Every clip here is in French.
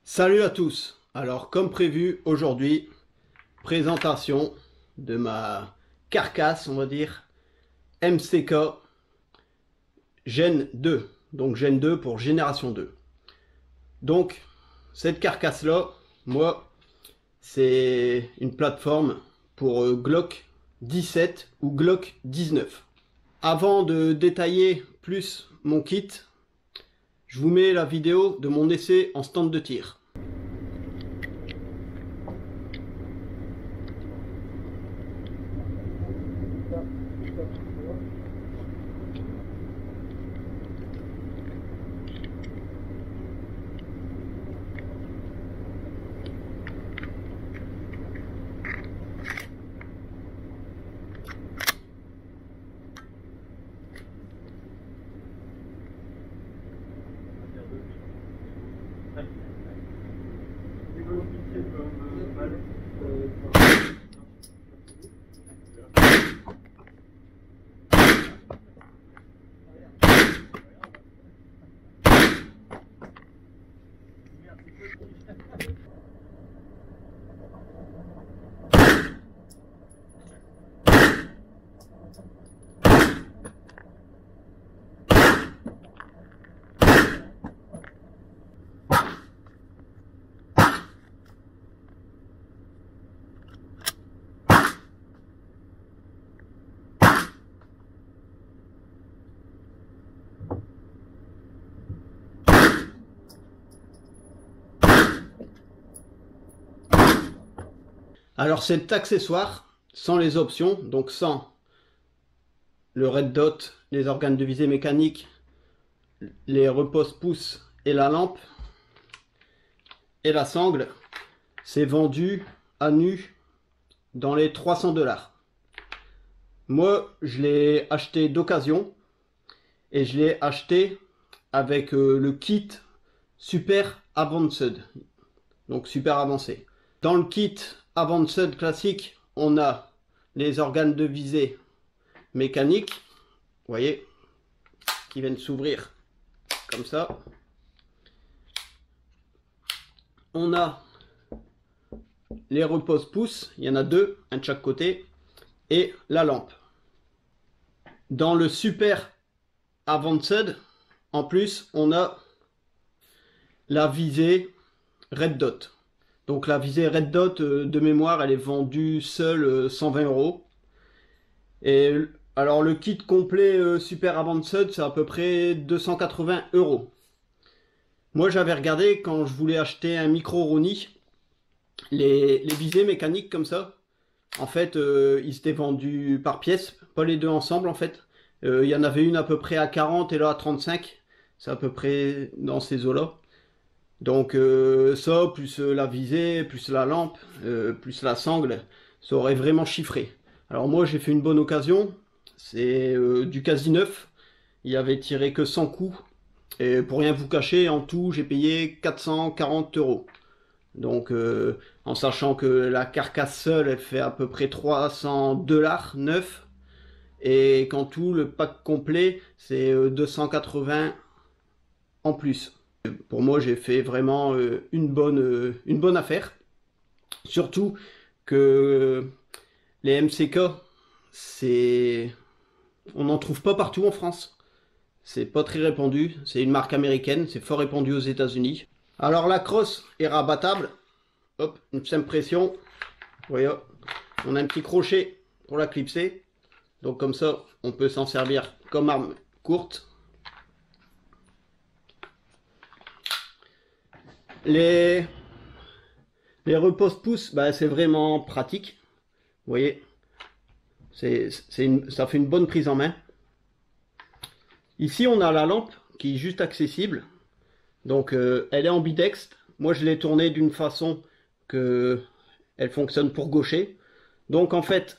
Salut à tous. Alors comme prévu aujourd'hui, présentation de ma carcasse, on va dire MCK Gen 2. Donc Gen 2 pour génération 2. Donc cette carcasse là, moi c'est une plateforme pour Glock 17 ou Glock 19. Avant de détailler plus mon kit, je vous mets la vidéo de mon essai en stand de tir. Alors cet accessoire, sans les options, donc sans le red dot, les organes de visée mécaniques, les repose-pouces et la lampe et la sangle, c'est vendu à nu dans les 300 $. Moi, je l'ai acheté d'occasion et je l'ai acheté avec le kit Super Advanced, donc super avancé. Dans le kit Advanced classique, on a les organes de visée mécaniques, vous voyez, qui viennent s'ouvrir comme ça. On a les repose-pouces, il y en a deux, un de chaque côté, et la lampe. Dans le Super Advanced, en plus, on a la visée Red Dot. Donc la visée Red Dot de mémoire, elle est vendue seule 120 €. Et alors le kit complet Super Advanced, c'est à peu près 280 €. Moi j'avais regardé quand je voulais acheter un micro Roni, les visées mécaniques comme ça. En fait, ils étaient vendus par pièce, pas les deux ensemble en fait. Il y en avait une à peu près à 40 et là à 35. C'est à peu près dans ces eaux-là. Donc ça, plus la visée, plus la lampe, plus la sangle, ça aurait vraiment chiffré. Alors moi j'ai fait une bonne occasion, c'est du quasi neuf, il avait tiré que 100 coups, et pour rien vous cacher, en tout j'ai payé 440 €. Donc en sachant que la carcasse seule elle fait à peu près 300 $ neuf, et qu'en tout le pack complet c'est 280 en plus. Pour moi, j'ai fait vraiment une bonne affaire. Surtout que les MCK, on n'en trouve pas partout en France. C'est pas très répandu. C'est une marque américaine. C'est fort répandu aux États-Unis. Alors la crosse est rabattable. Hop, une simple pression. Voyez, on a un petit crochet pour la clipser. Donc comme ça, on peut s'en servir comme arme courte. Les repose-pouces, bah, c'est vraiment pratique. Vous voyez, ça fait une bonne prise en main. Ici, on a la lampe qui est juste accessible. Donc, elle est ambidextre. Moi, je l'ai tournée d'une façon que elle fonctionne pour gaucher. Donc, en fait,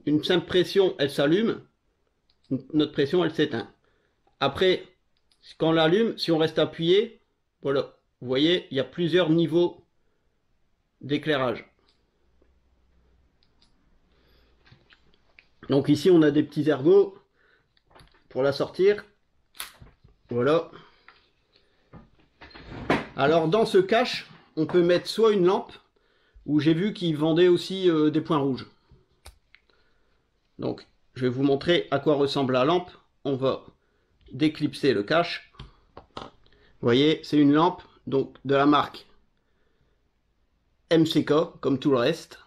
une simple pression, elle s'allume. Notre pression, elle s'éteint. Après, quand on l'allume, si on reste appuyé, voilà. Vous voyez, il y a plusieurs niveaux d'éclairage. Donc ici on a des petits ergots pour la sortir. Voilà. Alors dans ce cache, on peut mettre soit une lampe, ou j'ai vu qu'ils vendaient aussi des points rouges. Donc je vais vous montrer à quoi ressemble la lampe. On va déclipser le cache. Vous voyez, c'est une lampe donc de la marque MCK, comme tout le reste.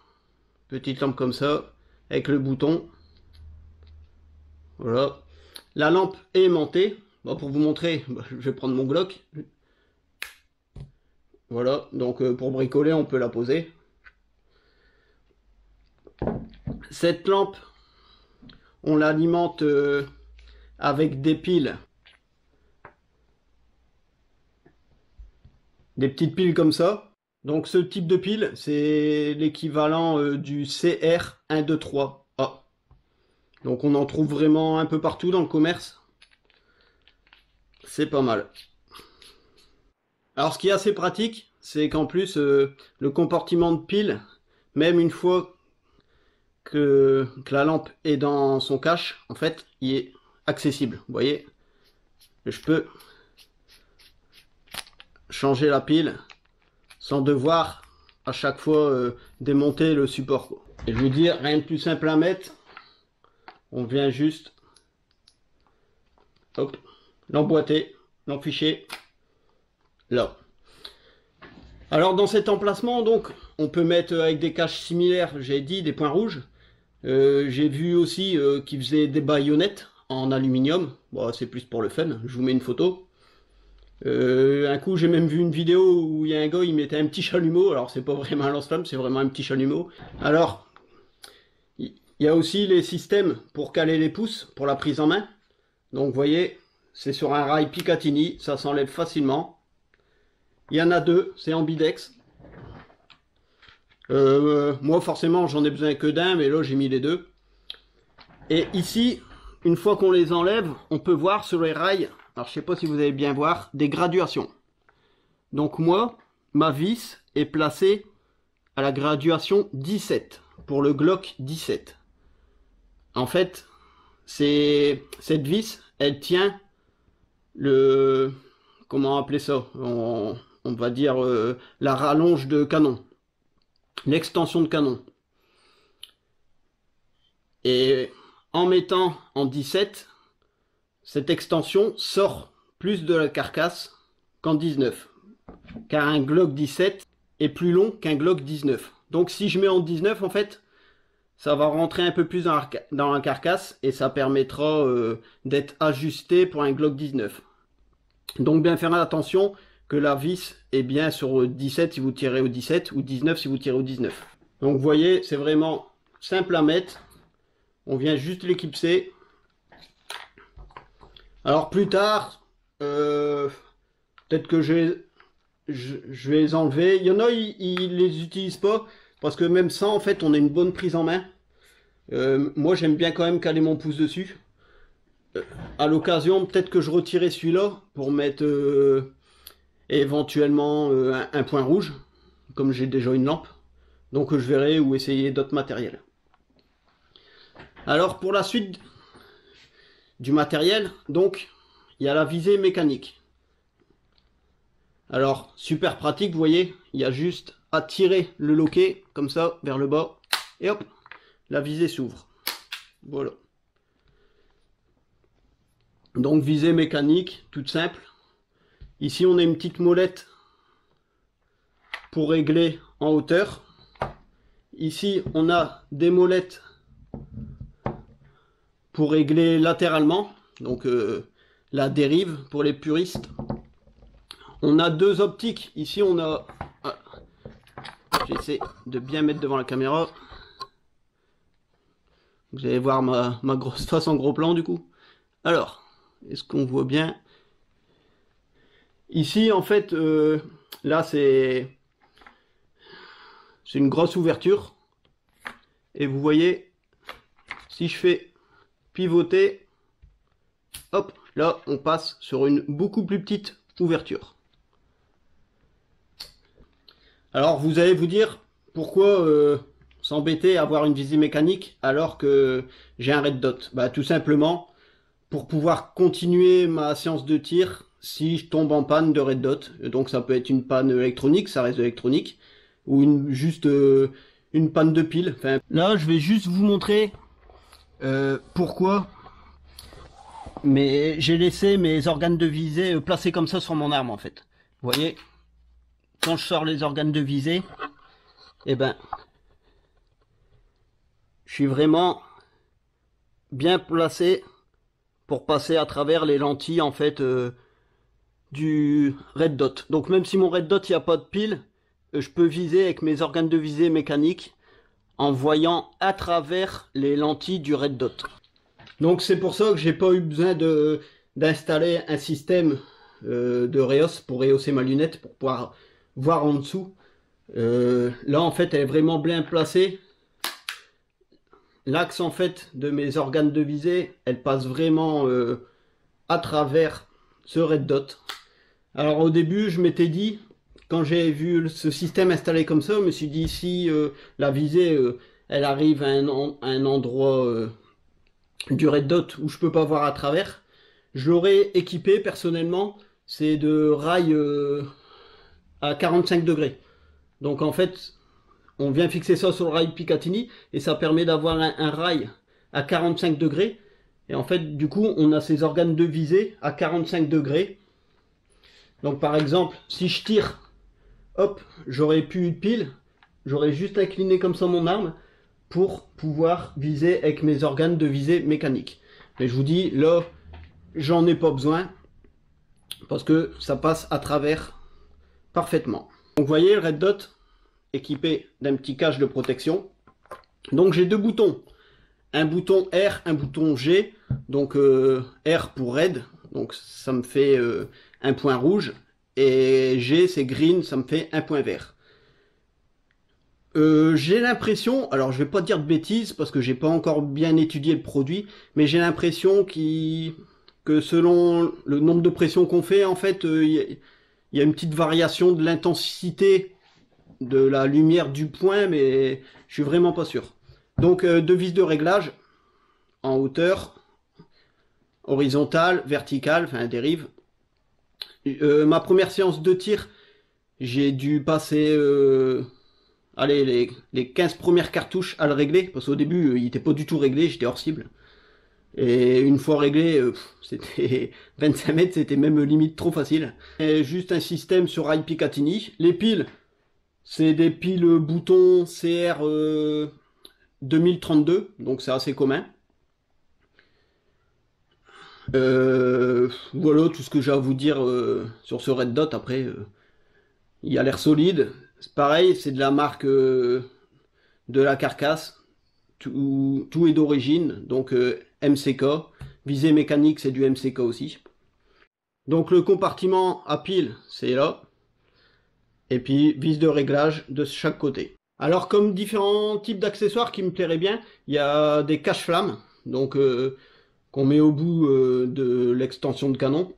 Petite lampe comme ça, avec le bouton. Voilà. La lampe est aimantée. Bon, pour vous montrer, je vais prendre mon Glock. Voilà, donc pour bricoler, on peut la poser. Cette lampe, on l'alimente avec des piles. Des petites piles comme ça. Donc ce type de pile, c'est l'équivalent du CR123A. Donc on en trouve vraiment un peu partout dans le commerce. C'est pas mal. Alors ce qui est assez pratique, c'est qu'en plus le compartiment de pile, même une fois que la lampe est dans son cache, en fait, il est accessible. Vous voyez, je peux changer la pile sans devoir à chaque fois démonter le support. Et je veux dire, rien de plus simple à mettre. On vient juste l'emboîter, l'enficher là. Alors dans cet emplacement, donc, on peut mettre avec des caches similaires, j'ai dit, des points rouges. J'ai vu aussi qu'ils faisaient des baïonnettes en aluminium. Bon, c'est plus pour le fun, je vous mets une photo. Un coup, j'ai même vu une vidéo où il y a un gars, il mettait un petit chalumeau. Alors, c'est pas vraiment un lance-flamme, c'est vraiment un petit chalumeau. Alors, il y a aussi les systèmes pour caler les pouces, pour la prise en main. Donc, vous voyez, c'est sur un rail Picatinny, ça s'enlève facilement. Il y en a deux, c'est ambidex. Moi, forcément, j'en ai besoin que d'un, mais là, j'ai mis les deux. Et ici, une fois qu'on les enlève, on peut voir sur les rails, alors je sais pas si vous allez bien voir, des graduations. Donc moi, ma vis est placée à la graduation 17, pour le Glock 17. En fait, cette vis, elle tient le... Comment appeler ça? On va dire la rallonge de canon. L'extension de canon. Et en mettant en 17, cette extension sort plus de la carcasse qu'en 19. Car un Glock 17 est plus long qu'un Glock 19. Donc si je mets en 19, en fait, ça va rentrer un peu plus dans la carcasse et ça permettra d'être ajusté pour un Glock 19. Donc bien faire attention que la vis est bien sur 17 si vous tirez au 17 ou 19 si vous tirez au 19. Donc vous voyez, c'est vraiment simple à mettre. On vient juste l'éclipser. Alors plus tard, peut-être que je vais les enlever. Il y en a, ils les utilisent pas. Parce que même ça, en fait, on a une bonne prise en main. Moi, j'aime bien quand même caler mon pouce dessus. À l'occasion, peut-être que je retirerai celui-là pour mettre éventuellement un point rouge. Comme j'ai déjà une lampe. Donc je verrai ou essayer d'autres matériels. Alors pour la suite du matériel, donc il y a la visée mécanique. Alors super pratique, vous voyez, il y a juste à tirer le loquet comme ça vers le bas et hop, la visée s'ouvre. Voilà. Donc visée mécanique, toute simple. Ici on a une petite molette pour régler en hauteur. Ici on a des molettes pour régler latéralement, donc la dérive pour les puristes. On a deux optiques. Ici on a... J'essaie de bien mettre devant la caméra. Vous allez voir ma grosse face en gros plan du coup. Alors, est-ce qu'on voit bien? Ici en fait, là c'est une grosse ouverture. Et vous voyez, si je fais pivoter, hop, là on passe sur une beaucoup plus petite ouverture. Alors vous allez vous dire, pourquoi s'embêter à avoir une visée mécanique alors que j'ai un red dot? Bah, tout simplement pour pouvoir continuer ma séance de tir si je tombe en panne de red dot. Donc ça peut être une panne électronique, ça reste électronique, ou juste une panne de pile. Enfin, là, je vais juste vous montrer pourquoi. Mais j'ai laissé mes organes de visée placés comme ça sur mon arme en fait. Vous voyez, quand je sors les organes de visée, eh ben, je suis vraiment bien placé pour passer à travers les lentilles en fait du red dot. Donc même si mon red dot il n'y a pas de pile, je peux viser avec mes organes de visée mécaniques en voyant à travers les lentilles du red dot. Donc c'est pour ça que j'ai pas eu besoin d'installer un système de Reos pour rehausser ma lunette pour pouvoir voir en dessous. Là en fait elle est vraiment bien placée. L'axe en fait de mes organes de visée, elle passe vraiment à travers ce red dot. Alors au début je m'étais dit, quand j'ai vu ce système installé comme ça, je me suis dit si la visée elle arrive à un endroit du red dot où je peux pas voir à travers, je l'aurais équipé personnellement, c'est de rails à 45 degrés. Donc en fait, on vient fixer ça sur le rail Picatinny et ça permet d'avoir un rail à 45 degrés. Et en fait, du coup, on a ces organes de visée à 45 degrés. Donc par exemple, si je tire, hop, j'aurais plus eu de pile, j'aurais juste incliné comme ça mon arme pour pouvoir viser avec mes organes de visée mécanique. Mais je vous dis, là, j'en ai pas besoin parce que ça passe à travers parfaitement. Donc vous voyez le red dot équipé d'un petit cache de protection. Donc j'ai deux boutons, un bouton R, un bouton G. Donc R pour red, donc ça me fait un point rouge, et G c'est green, ça me fait un point vert. J'ai l'impression, alors je vais pas dire de bêtises parce que j'ai pas encore bien étudié le produit, mais j'ai l'impression que selon le nombre de pressions qu'on fait, en fait, il y a une petite variation de l'intensité de la lumière du point, mais je suis vraiment pas sûr. Donc deux vis de réglage en hauteur, horizontale, verticale, enfin dérive. Ma première séance de tir, j'ai dû passer allez, les 15 premières cartouches à le régler, parce qu'au début il était pas du tout réglé, j'étais hors cible. Et une fois réglé, c'était 25 mètres, c'était même limite trop facile. Et juste un système sur rail Picatinny. Les piles, c'est des piles boutons CR 2032, donc c'est assez commun. Voilà tout ce que j'ai à vous dire sur ce red dot. Après, il a l'air solide. C'est pareil, c'est de la marque de la carcasse. Tout est d'origine, donc MCK. Visée mécanique, c'est du MCK aussi. Donc le compartiment à pile, c'est là. Et puis vis de réglage de chaque côté. Alors comme différents types d'accessoires qui me plairaient bien, il y a des cache-flammes, donc qu'on met au bout de l'extension de canon,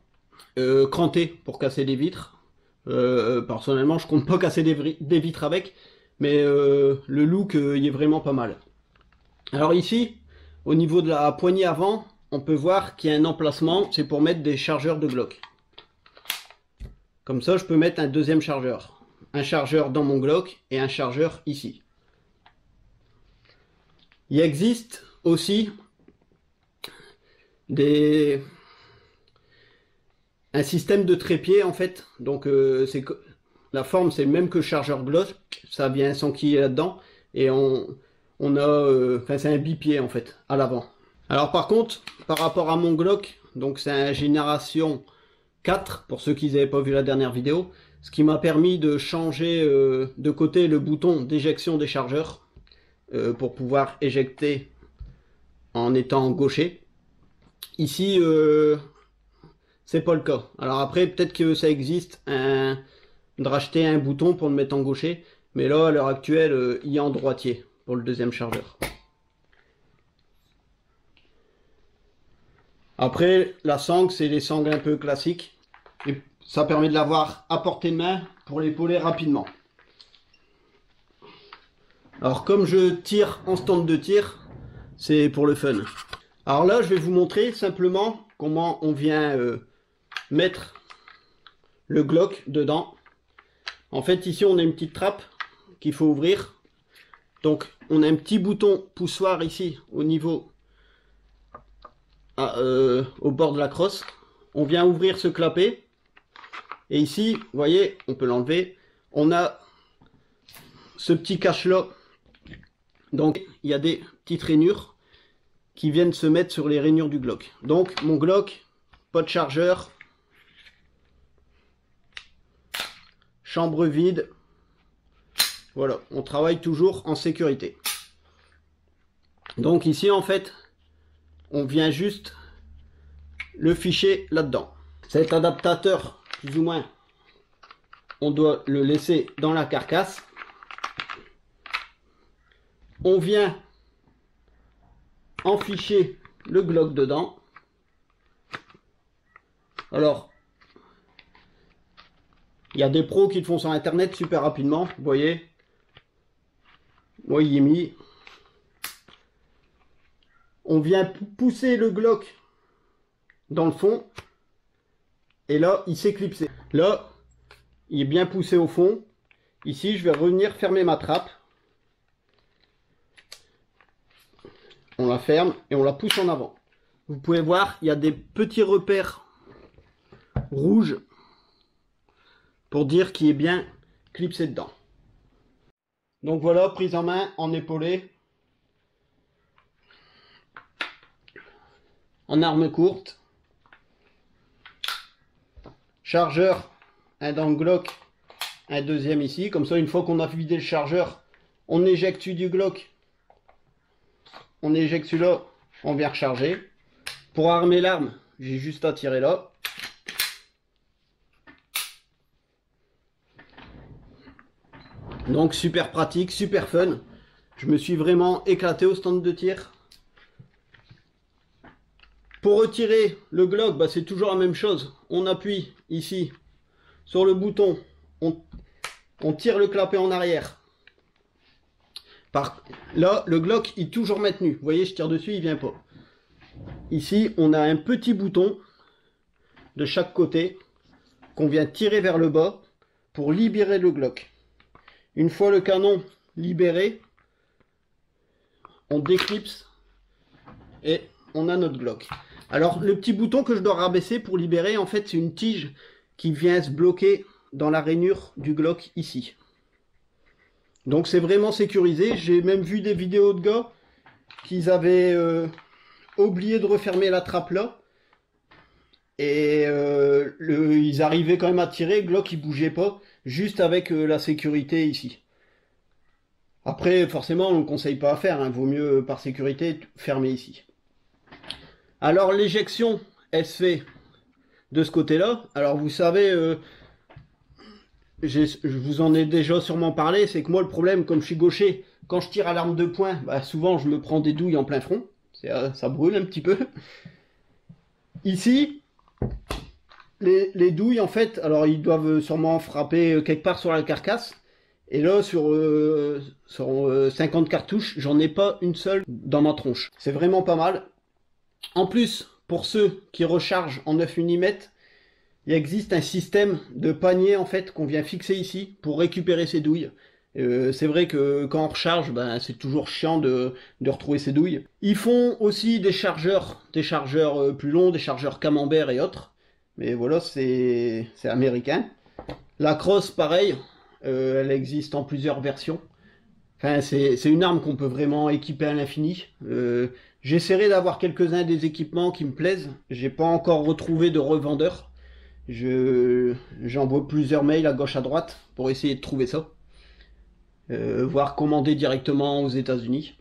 cranté pour casser des vitres. Personnellement, je compte pas casser des vitres avec, mais le look il est vraiment pas mal. Alors ici, au niveau de la poignée avant, on peut voir qu'il y a un emplacement, c'est pour mettre des chargeurs de Glock. Comme ça, je peux mettre un deuxième chargeur. Un chargeur dans mon Glock et un chargeur ici. Il existe aussi un système de trépied en fait. Donc la forme c'est le même que le chargeur Glock, ça vient s'enquiller là-dedans et on a, enfin c'est un bipied en fait à l'avant. Alors par contre, par rapport à mon Glock, donc c'est une génération 4 pour ceux qui n'avaient pas vu la dernière vidéo. Ce qui m'a permis de changer de côté le bouton d'éjection des chargeurs pour pouvoir éjecter en étant gaucher. Ici, c'est pas le cas. Alors après, peut-être que ça existe de racheter un bouton pour le mettre en gaucher, mais là, à l'heure actuelle, il y a en droitier pour le deuxième chargeur. Après, la sangle, c'est les sangles un peu classiques. Et ça permet de l'avoir à portée de main pour l'épauler rapidement. Alors comme je tire en stand de tir, c'est pour le fun. Alors là, je vais vous montrer simplement comment on vient mettre le Glock dedans. En fait, ici, on a une petite trappe qu'il faut ouvrir. Donc, on a un petit bouton poussoir ici, au niveau, au bord de la crosse. On vient ouvrir ce clapet. Et ici, vous voyez, on peut l'enlever. On a ce petit cache-là. Donc, il y a des petites rainures qui viennent se mettre sur les rainures du Glock. Donc, mon Glock, pas de chargeur. Chambre vide. Voilà, on travaille toujours en sécurité. Donc ici, en fait, on vient juste le ficher là-dedans. Cet adaptateur, plus ou moins, on doit le laisser dans la carcasse. On vient enficher le Glock dedans. Alors, il y a des pros qui le font sur internet super rapidement, vous voyez. Moi, il est mis. On vient pousser le Glock dans le fond. Et là, il s'est clipsé. Là, il est bien poussé au fond. Ici, je vais revenir fermer ma trappe. On la ferme et on la pousse en avant. Vous pouvez voir, il y a des petits repères rouges pour dire qu'il est bien clipsé dedans. Donc voilà, prise en main, en épaulé, en arme courte, chargeur, un dans le Glock, un deuxième ici. Comme ça, une fois qu'on a vidé le chargeur, on éjecte du Glock, on éjecte celui-là, on vient recharger. Pour armer l'arme, j'ai juste à tirer là. Donc super pratique, super fun. Je me suis vraiment éclaté au stand de tir. Pour retirer le Glock, bah, c'est toujours la même chose. On appuie ici sur le bouton, on tire le clapet en arrière. Là, le Glock est toujours maintenu. Vous voyez, je tire dessus, il vient pas. Ici, on a un petit bouton de chaque côté qu'on vient tirer vers le bas pour libérer le Glock. Une fois le canon libéré, on déclipse et on a notre Glock. Alors le petit bouton que je dois rabaisser pour libérer, en fait c'est une tige qui vient se bloquer dans la rainure du Glock ici. Donc c'est vraiment sécurisé. J'ai même vu des vidéos de gars qui avaient oublié de refermer la trappe là. Et ils arrivaient quand même à tirer, Glock il bougeait pas, juste avec la sécurité ici. Après, forcément, on ne conseille pas à faire, hein, vaut mieux par sécurité fermer ici. Alors l'éjection, elle se fait de ce côté-là. Alors vous savez, je vous en ai déjà sûrement parlé, c'est que moi le problème, comme je suis gaucher, quand je tire à l'arme de poing, bah, souvent je me prends des douilles en plein front, ça brûle un petit peu. Ici, les douilles, en fait, alors ils doivent sûrement frapper quelque part sur la carcasse. Et là, sur 50 cartouches, j'en ai pas une seule dans ma tronche. C'est vraiment pas mal. En plus, pour ceux qui rechargent en 9 mm, il existe un système de panier, en fait, qu'on vient fixer ici pour récupérer ces douilles. C'est vrai que quand on recharge, ben, c'est toujours chiant de retrouver ces douilles. Ils font aussi des chargeurs plus longs, des chargeurs camembert et autres. Mais voilà, c'est américain. La crosse, pareil, elle existe en plusieurs versions. Enfin, c'est une arme qu'on peut vraiment équiper à l'infini. J'essaierai d'avoir quelques-uns des équipements qui me plaisent. J'ai pas encore retrouvé de revendeur. J'envoie plusieurs mails à gauche à droite pour essayer de trouver ça. Voire commander directement aux États-Unis.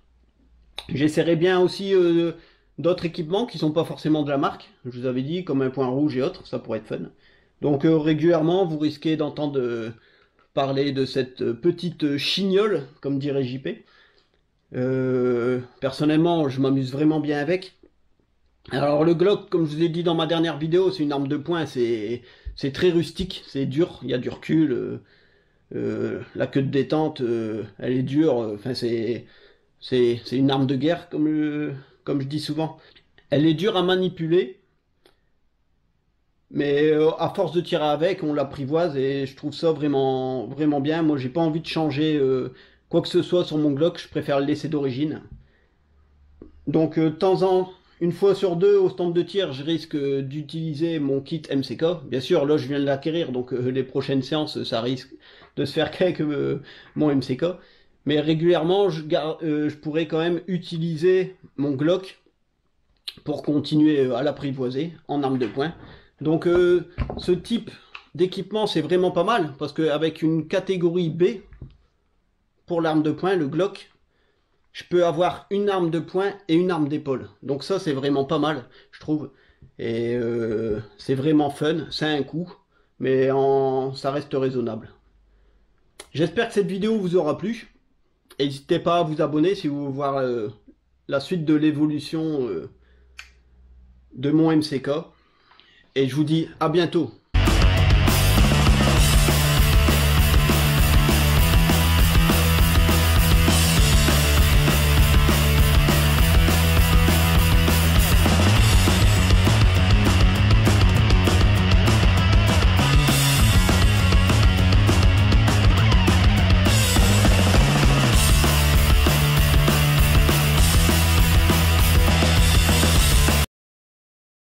J'essaierai bien aussi d'autres équipements qui sont pas forcément de la marque. Je vous avais dit, comme un point rouge et autres, ça pourrait être fun. Donc régulièrement, vous risquez d'entendre parler de cette petite chignole, comme dirait JP. Personnellement, je m'amuse vraiment bien avec. Alors le Glock, comme je vous ai dit dans ma dernière vidéo, c'est une arme de poing, c'est très rustique, c'est dur, il y a du recul. La queue de détente, elle est dure. Enfin, c'est une arme de guerre, comme je dis souvent. Elle est dure à manipuler, mais à force de tirer avec, on l'apprivoise et je trouve ça vraiment, vraiment bien. Moi, j'ai pas envie de changer quoi que ce soit sur mon Glock. Je préfère le laisser d'origine. Donc, une fois sur deux au stand de tir, je risque d'utiliser mon kit MCK. Bien sûr, là, je viens de l'acquérir, donc les prochaines séances, ça risque de se faire qu'avec mon MCK. Mais régulièrement, je pourrais quand même utiliser mon Glock pour continuer à l'apprivoiser en arme de poing. Donc, ce type d'équipement, c'est vraiment pas mal, parce qu'avec une catégorie B pour l'arme de poing, le Glock, je peux avoir une arme de poing et une arme d'épaule. Donc ça, c'est vraiment pas mal, je trouve. Et c'est vraiment fun, c'est un coût, mais ça reste raisonnable. J'espère que cette vidéo vous aura plu. N'hésitez pas à vous abonner si vous voulez voir la suite de l'évolution de mon MCK. Et je vous dis à bientôt.